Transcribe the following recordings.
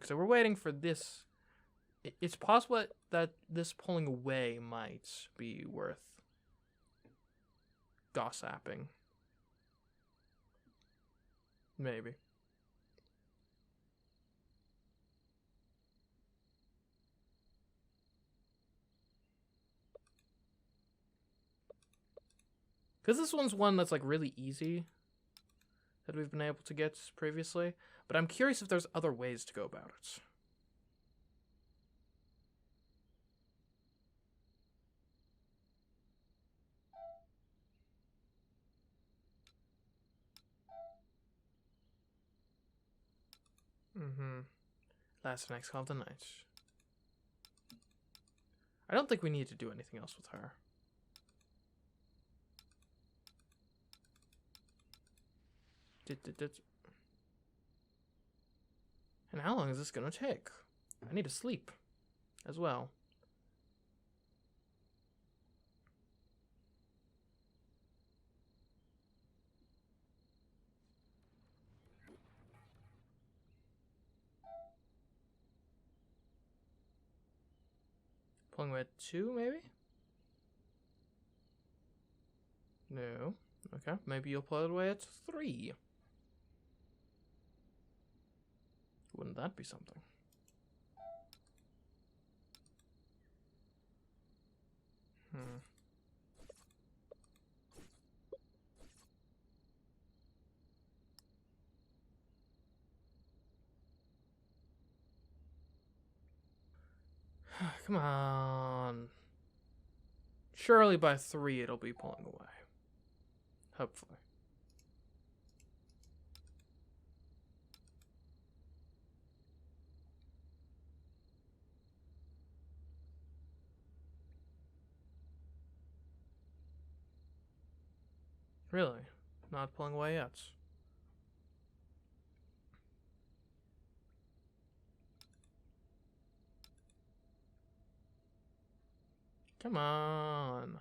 So we're waiting for this. It's possible that this pulling away might be worth gossiping. Maybe. Because this one's one that's like really easy that we've been able to get previously. But I'm curious if there's other ways to go about it. Last next call of the night. I don't think we need to do anything else with her. And how long is this gonna take? I need to sleep as well. Pulling away at 2, maybe? No. Okay, maybe you'll pull it away at 3. Wouldn't that be something? Come on. Surely by 3 it'll be pulling away. Hopefully. Really? Not pulling away yet. Come on.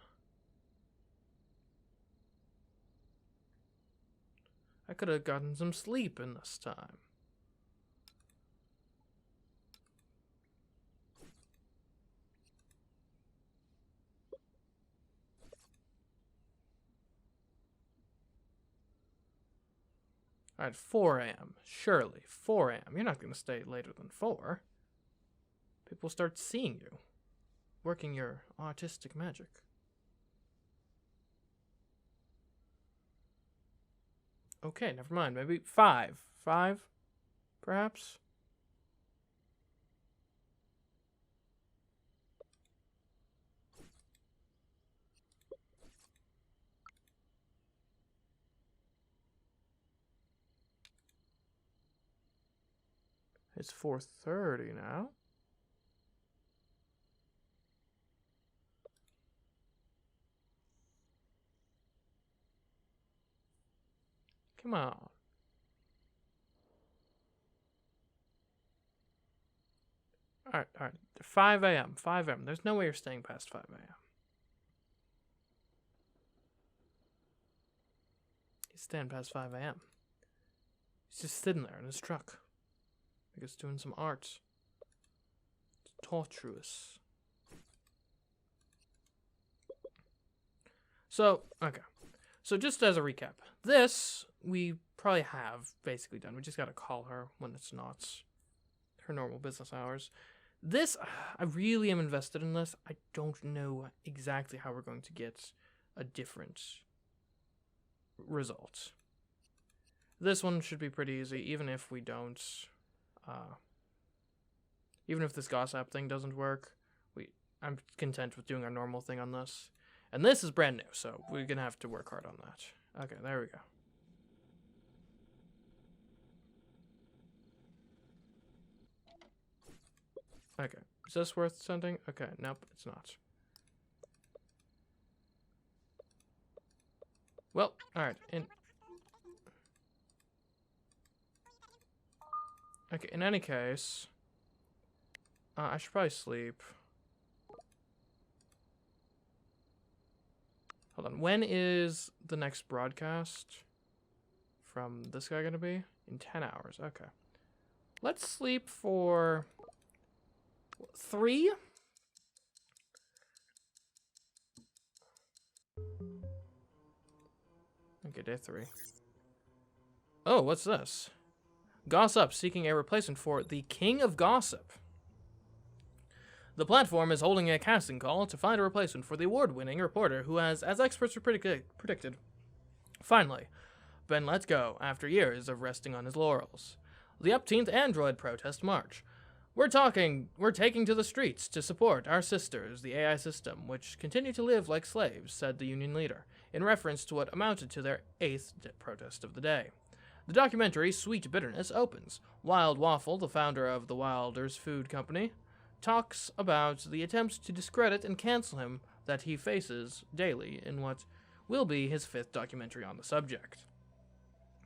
I could have gotten some sleep in this time. Alright, 4 a.m. Surely, 4 a.m. You're not going to stay later than 4. People start seeing you. Working your artistic magic. Okay, never mind. Maybe 5. 5, perhaps? It's 4:30 now. Come on. Alright. 5 a.m. 5 a.m. There's no way you're staying past 5 a.m. He's staying past 5 a.m. He's just sitting there in his truck. I guess doing some art. It's tortuous. So, okay. So just as a recap, this we probably have basically done. We just gotta call her when it's not her normal business hours. This, I really am invested in this. I don't know exactly how we're going to get a different result. This one should be pretty easy, even if we don't... even if this gossip thing doesn't work, I'm content with doing our normal thing on this. And this is brand new, so we're gonna have to work hard on that. Okay, there we go. Okay, is this worth sending? Okay, nope, it's not. Well, alright, okay, in any case, I should probably sleep. Hold on, when is the next broadcast from this guy gonna be? In 10 hours, okay. Let's sleep for 3. Okay, day 3. Oh, what's this? Gossip seeking a replacement for the King of Gossip. The platform is holding a casting call to find a replacement for the award-winning reporter who has, as experts predicted, finally been let go after years of resting on his laurels. The upteenth Android protest march. We're taking to the streets to support our sisters, the AI system, which continue to live like slaves, said the union leader, in reference to what amounted to their 8th protest of the day. The documentary Sweet Bitterness opens. Wild Waffle, the founder of the Wilders Food Company, talks about the attempts to discredit and cancel him that he faces daily in what will be his 5th documentary on the subject.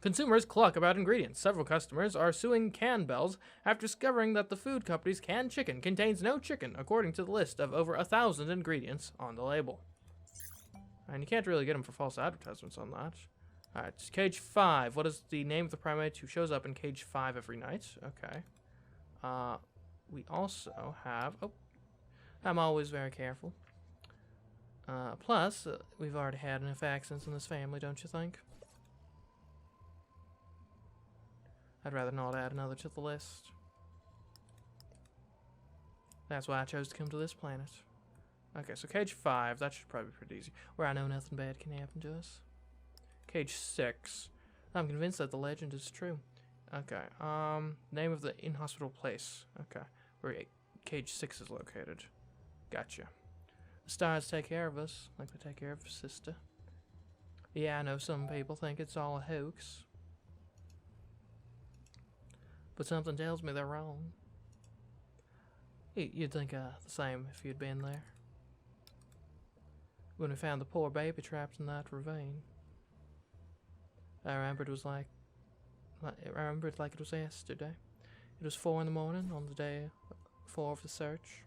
Consumers cluck about ingredients. Several customers are suing Canbells after discovering that the food company's canned chicken contains no chicken, according to the list of over 1,000 ingredients on the label. And you can't really get them for false advertisements on that. Alright, Cage 5. What is the name of the primate who shows up in Cage 5 every night? Okay. We also have... Oh, I'm always very careful. Plus, we've already had enough accents in this family, don't you think? I'd rather not add another to the list. That's why I chose to come to this planet. Okay, so Cage 5, that should probably be pretty easy. Where I know nothing bad can happen to us. Cage 6. I'm convinced that the legend is true. Okay, name of the in-hospital place. Okay, where Cage 6 is located. Gotcha. The stars take care of us, like they take care of a sister. Yeah, I know some people think it's all a hoax. But something tells me they're wrong. You'd think the same if you'd been there. When we found the poor baby trapped in that ravine. I remember it like it was yesterday. It was 4 in the morning on the day 4 of the search.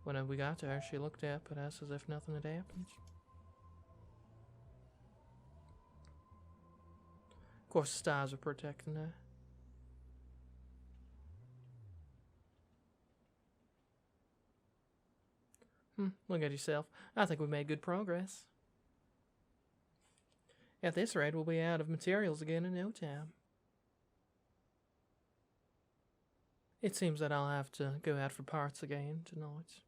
When we got to her, she looked up at us as if nothing had happened. Of course, the stars were protecting her. Look at yourself. I think we made good progress. At this rate, we'll be out of materials again in no time. It seems that I'll have to go out for parts again tonight.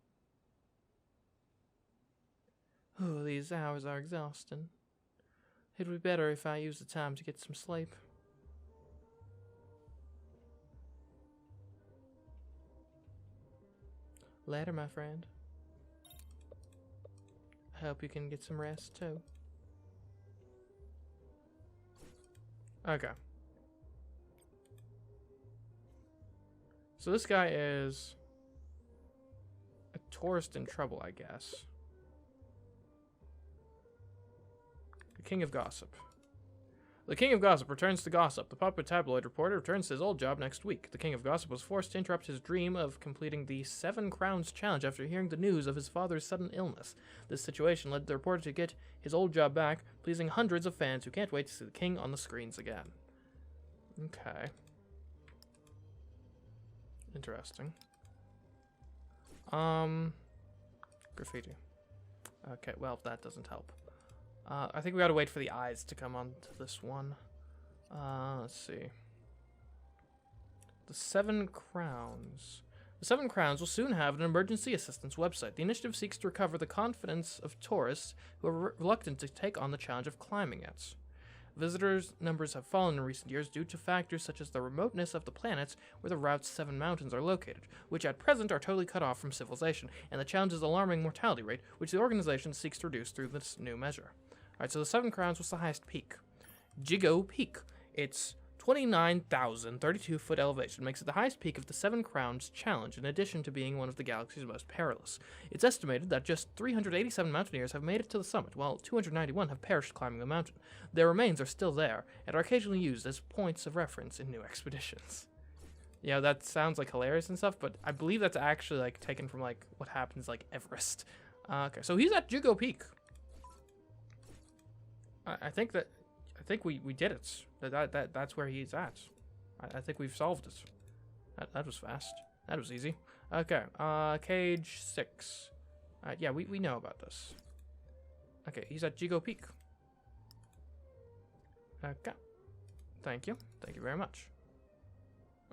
Oh, these hours are exhausting. It would be better if I used the time to get some sleep. Later, my friend. I hope you can get some rest, too. Okay. So this guy is a tourist in trouble, I guess. The King of Gossip. The King of Gossip returns to gossip. The popular tabloid reporter returns to his old job next week. The King of Gossip was forced to interrupt his dream of completing the 7 Crowns challenge after hearing the news of his father's sudden illness. This situation led the reporter to get his old job back, pleasing hundreds of fans who can't wait to see the King on the screens again. Okay. Interesting. Graffiti. Okay, well, that doesn't help. I think we gotta wait for the eyes to come onto this one. Let's see. The 7 Crowns. The 7 Crowns will soon have an emergency assistance website. The initiative seeks to recover the confidence of tourists who are reluctant to take on the challenge of climbing it. Visitors' numbers have fallen in recent years due to factors such as the remoteness of the planets where the route's 7 mountains are located, which at present are totally cut off from civilization, and the challenge's alarming mortality rate, which the organization seeks to reduce through this new measure. Alright, so the 7 Crowns was the highest peak. Jigo Peak. It's 29,032 foot elevation, makes it the highest peak of the 7 Crowns challenge, in addition to being one of the galaxy's most perilous. It's estimated that just 387 mountaineers have made it to the summit, while 291 have perished climbing the mountain. Their remains are still there, and are occasionally used as points of reference in new expeditions. Yeah, that sounds like hilarious and stuff, but I believe that's actually like taken from like what happens like Everest. Okay, so he's at Jigo Peak. I think we did it. That's where he's at. I think we've solved it. That was fast. That was easy. Okay, cage 6. Yeah, we know about this. Okay, he's at Jigo Peak. Okay. Thank you. Thank you very much.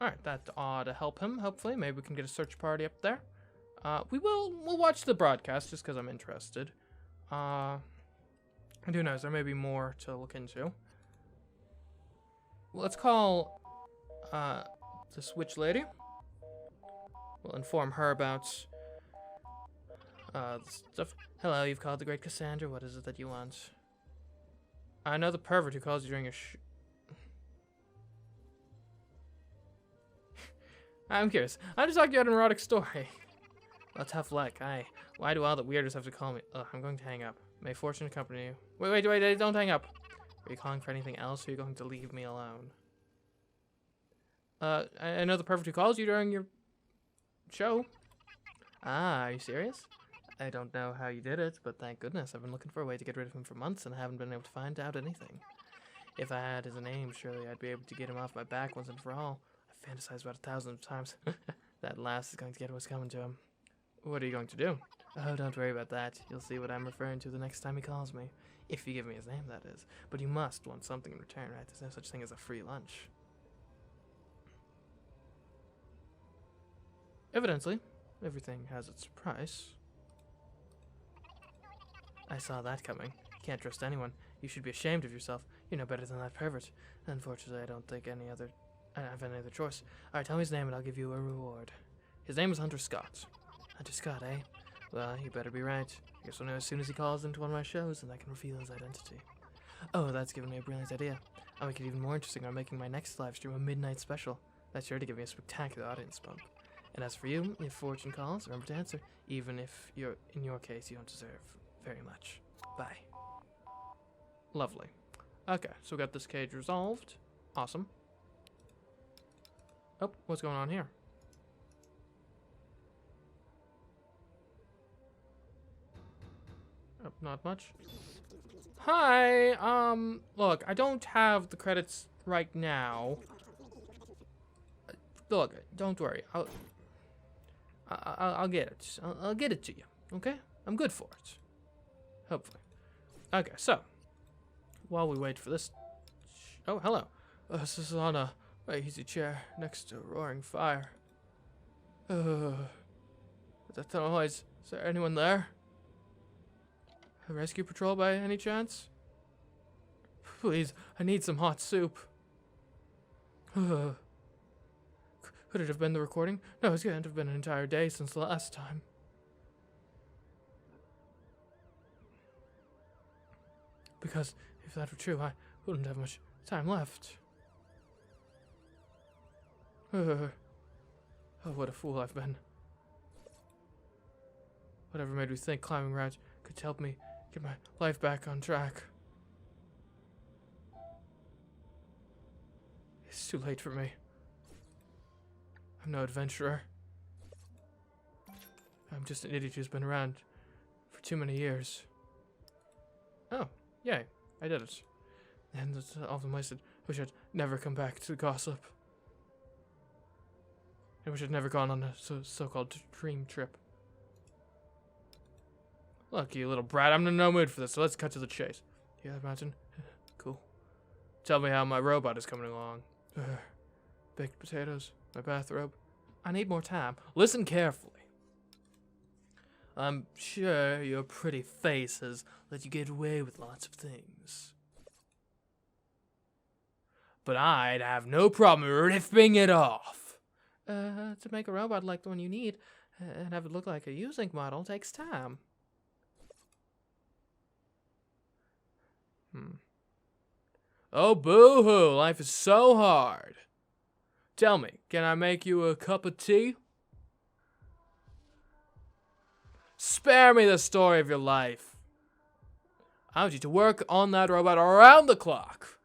Alright, that ought to help him, hopefully. Maybe we can get a search party up there. We'll watch the broadcast just because I'm interested. And who knows, there may be more to look into. Let's call this witch lady. We'll inform her about stuff. Hello, you've called the great Cassandra. What is it that you want? I know the pervert who calls you during a I'm curious. I'm just talking about an erotic story. Well, tough luck. Why do all the weirdos have to call me? Ugh, I'm going to hang up. May fortune accompany you. Wait, don't hang up. Are you calling for anything else, or are you going to leave me alone? I know the pervert who calls you during your show. Ah, are you serious? I don't know how you did it, but thank goodness. I've been looking for a way to get rid of him for months and haven't been able to find out anything. If I had his name, surely I'd be able to get him off my back once and for all. I've fantasized about 1,000 times. That last is going to get what's coming to him. What are you going to do? Oh, don't worry about that. You'll see what I'm referring to the next time he calls me. If you give me his name, that is. But you must want something in return, right? There's no such thing as a free lunch. Evidently, everything has its price. I saw that coming. You can't trust anyone. You should be ashamed of yourself. You're no better than that pervert. Unfortunately, I don't think I have any other choice. Alright, tell me his name and I'll give you a reward. His name is Hunter Scott. Hunter Scott, eh? Well, you better be right. I guess we'll know as soon as he calls into one of my shows and I can reveal his identity. Oh, that's given me a brilliant idea. I'll make it even more interesting by making my next live stream a midnight special. That's sure to give me a spectacular audience bump. And as for you, if fortune calls, remember to answer, even if in your case you don't deserve very much. Bye. Lovely. Okay, so we got this cage resolved. Awesome. Oh, what's going on here? Oh, not much. Hi, look, I don't have the credits right now. Look, don't worry. I'll get it. I'll get it to you. Okay? I'm good for it. Hopefully. Okay, so while we wait for this. Oh, hello. This is on a easy chair next to a roaring fire. Is that the noise? Is there anyone there? A rescue patrol by any chance? Please, I need some hot soup. Could it have been the recording? No, it's going to have been an entire day since the last time. Because if that were true, I wouldn't have much time left. Oh, what a fool I've been. Whatever made me think climbing routes could help me get my life back on track. It's too late for me. I'm no adventurer. I'm just an idiot who's been around for too many years. Oh, yay, I did it. And all the mice said, wish I'd never come back to gossip. I wish I'd never gone on a so-called dream trip. Look, you little brat, I'm in no mood for this, so let's cut to the chase. Yeah, imagine. Cool. Tell me how my robot is coming along. Baked potatoes, my bathrobe. I need more time. Listen carefully. I'm sure your pretty face has let you get away with lots of things. But I'd have no problem ripping it off. To make a robot like the one you need and have it look like a using model takes time. Oh, boo-hoo, life is so hard. Tell me, can I make you a cup of tea? Spare me the story of your life. I want you to work on that robot around the clock.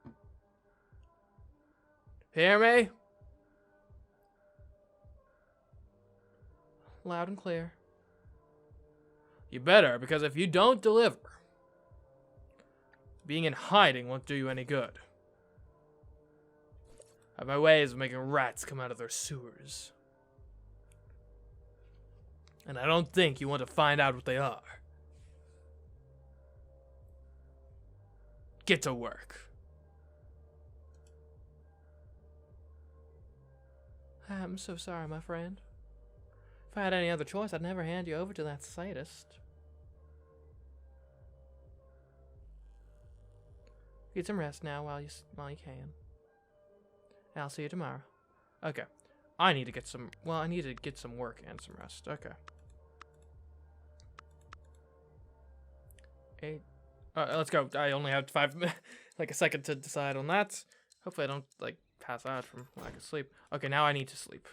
Hear me? Loud and clear. You better, because if you don't deliver, being in hiding won't do you any good. I have my ways of making rats come out of their sewers. And I don't think you want to find out what they are. Get to work. I'm so sorry, my friend. If I had any other choice, I'd never hand you over to that sadist. Get some rest now while you can. I'll see you tomorrow. Okay. I need to get some work and some rest. Okay. 8. Let's go. I only have 5 minutes, like a second to decide on that. Hopefully I don't, like, pass out from lack of sleep. Okay, now I need to sleep.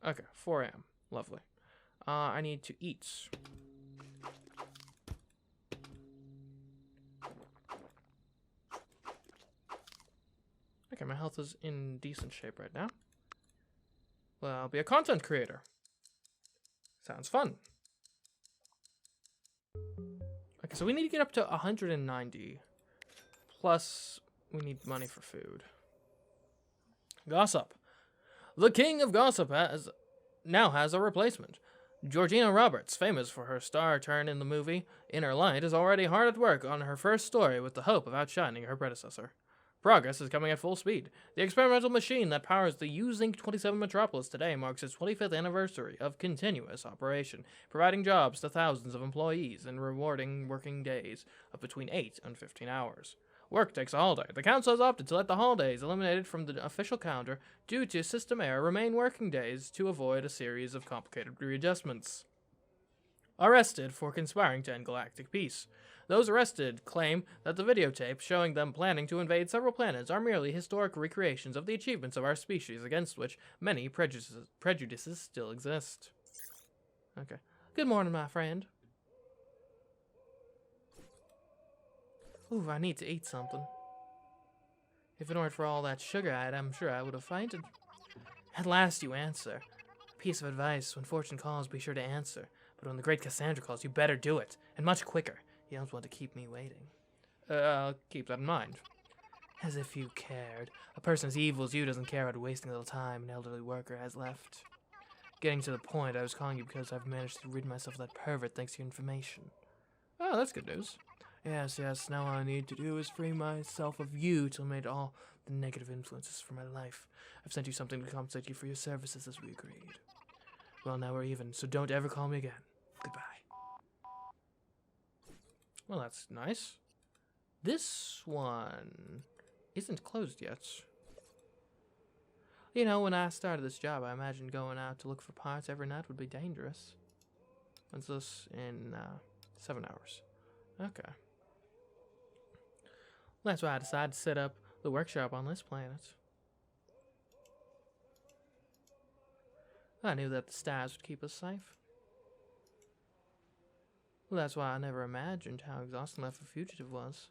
Okay, 4 a.m. Lovely. I need to eat. Okay, my health is in decent shape right now. Well, I'll be a content creator. Sounds fun. Okay, so we need to get up to 190. Plus, we need money for food. Gossip. The king of gossip now has a replacement. Georgina Roberts, famous for her star turn in the movie Inner Light, is already hard at work on her first story with the hope of outshining her predecessor. Progress is coming at full speed. The experimental machine that powers the U-Zinc 27 Metropolis today marks its 25th anniversary of continuous operation, providing jobs to thousands of employees and rewarding working days of between 8 and 15 hours. Work takes a holiday. The council has opted to let the holidays eliminated from the official calendar due to system error remain working days to avoid a series of complicated readjustments. Arrested for conspiring to end galactic peace. Those arrested claim that the videotape showing them planning to invade several planets are merely historic recreations of the achievements of our species against which many prejudices still exist. Okay. Good morning, my friend. Ooh, I need to eat something. If it weren't for all that sugar I'm sure I would have fainted. At last you answer. Piece of advice, when fortune calls, be sure to answer. But when the great Cassandra calls, you better do it, and much quicker. You don't want to keep me waiting. I'll keep that in mind. As if you cared. A person as evil as you doesn't care about wasting a little time an elderly worker has left. Getting to the point, I was calling you because I've managed to rid myself of that pervert thanks to your information. Oh, that's good news. Yes, now all I need to do is free myself of you to eliminate all the negative influences from my life. I've sent you something to compensate you for your services as we agreed. Well, now we're even, so don't ever call me again. Goodbye. Well, that's nice. This one isn't closed yet. You know, when I started this job, I imagined going out to look for parts every night would be dangerous. When's this? In 7 hours. Okay. That's why I decided to set up the workshop on this planet. I knew that the stars would keep us safe. Well, that's why I never imagined how exhausting life a fugitive was.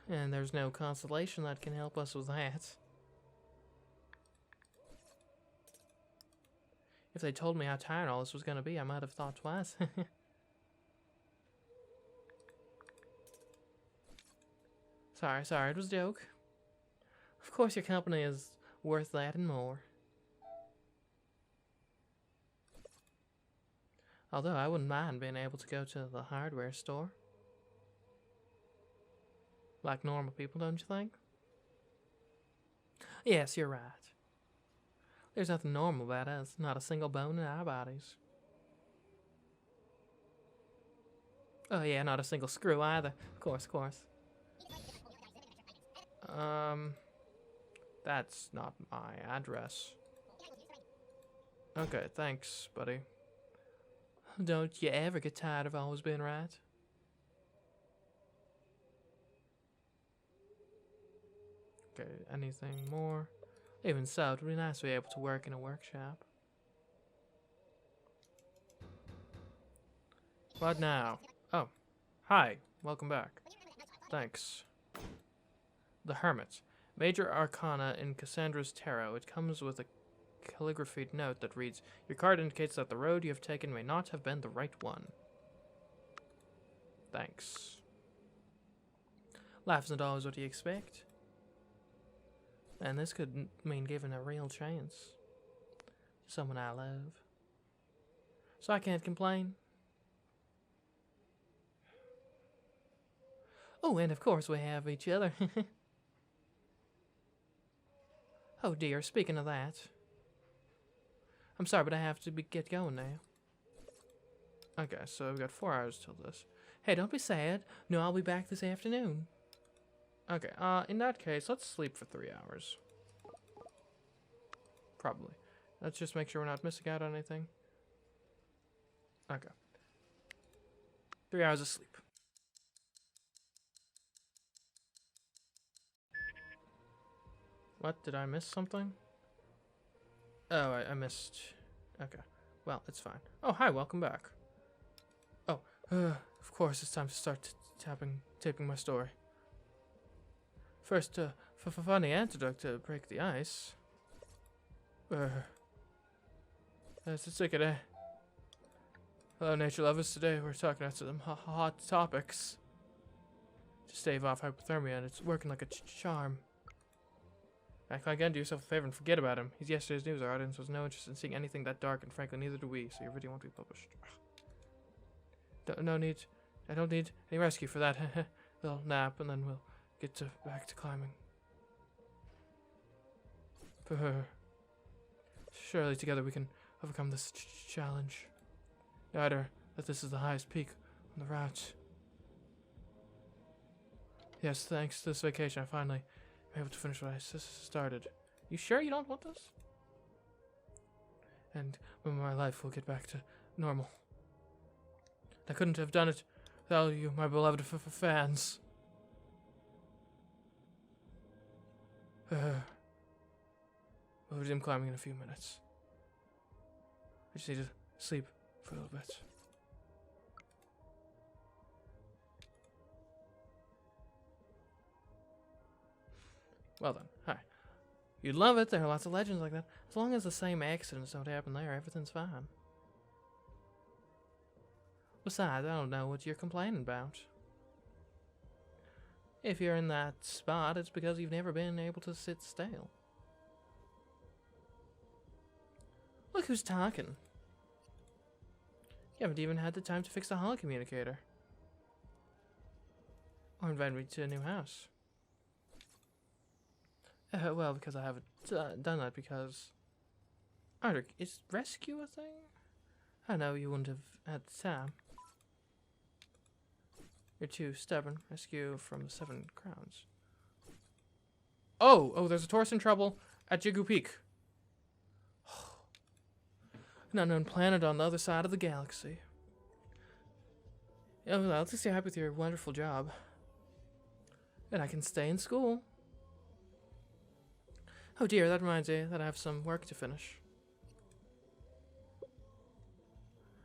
And there's no consolation that can help us with that. If they told me how tired all this was going to be, I might have thought twice. Sorry, it was a joke. Of course your company is worth that and more. Although I wouldn't mind being able to go to the hardware store. Like normal people, don't you think? Yes, you're right. There's nothing normal about us, not a single bone in our bodies. Oh yeah, not a single screw either. Of course. That's not my address. Okay, thanks, buddy. Don't you ever get tired of always being right? Okay, anything more? Even so, it would be nice to be able to work in a workshop. What now? Oh, hi. Welcome back. Thanks. The Hermit. Major Arcana in Cassandra's Tarot. It comes with a calligraphied note that reads, "Your card indicates that the road you have taken may not have been the right one. Thanks." Life isn't always what you expect. And this could mean giving a real chance to someone I love. So I can't complain. Oh, and of course we have each other. Oh dear, speaking of that. I'm sorry, but I have to get going now. Okay, so we've got 4 hours till this. Hey, don't be sad. No, I'll be back this afternoon. Okay, in that case, let's sleep for 3 hours. Probably. Let's just make sure we're not missing out on anything. Okay. 3 hours of sleep. What? Did I miss something? Oh, I missed... Okay. Well, it's fine. Oh, hi, welcome back. Oh, of course, it's time to start taping my story. First, funny antidote to break the ice. That's a ticket, eh? Hello, nature lovers. Today we're talking about some hot topics. To stave off hypothermia, and it's working like a charm. Act like again, do yourself a favor and forget about him. He's yesterday's news. Our audience was no interest in seeing anything that dark, and frankly, neither do we, so your video won't be published. No need. I don't need any rescue for that. Little nap, and then we'll get back to climbing. Surely together we can overcome this challenge. Either that this is the highest peak on the route. Yes, thanks to this vacation, I finally am able to finish what I started. You sure you don't want this? And when my life will get back to normal. I couldn't have done it without you, my beloved fans. We'll resume climbing in a few minutes. I just need to sleep for a little bit. Well then, hi. You'd love it, there are lots of legends like that. As long as the same accidents don't happen there, everything's fine. Besides, I don't know what you're complaining about. If you're in that spot, it's because you've never been able to sit still. Look who's talking. You haven't even had the time to fix the holo communicator. Or invite me to a new house. Well, because I haven't done that because... Arthur, is rescue a thing? I know you wouldn't have had the time. You're too stubborn. Rescue from the 7 crowns. Oh, there's a tourist in trouble at Jigu Peak. An unknown planet on the other side of the galaxy. Oh, well, at least you're happy with your wonderful job. And I can stay in school. Oh dear, that reminds me that I have some work to finish.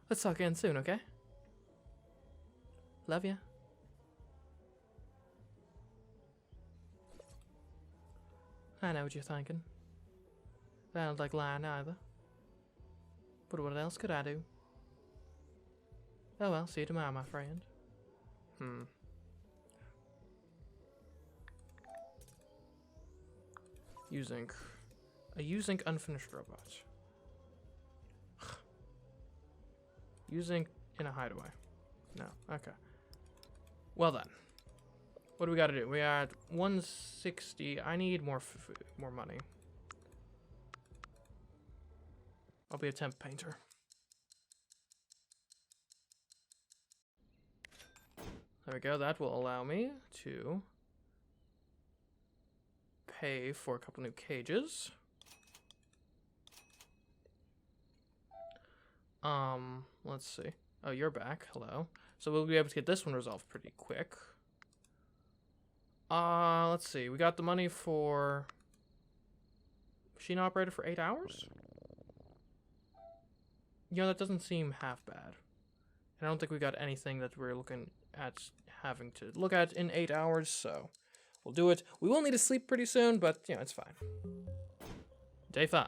Let's talk again soon, okay? Love ya. I know what you're thinking. I don't like lying either. But what else could I do? Oh well, see you tomorrow, my friend. Using unfinished robot. Using in a hideaway. No, okay. Well then. What do we gotta do? We are at 160. I need more money. I'll be a temp painter. There we go. That will allow me to pay for a couple new cages. Let's see. Oh, you're back. Hello. So we'll be able to get this one resolved pretty quick. Let's see. We got the money for machine operator for 8 hours? You know, that doesn't seem half bad. And I don't think we got anything that we're looking at having to look at in 8 hours, so we'll do it. We will need to sleep pretty soon, but, you know, it's fine. Day 5.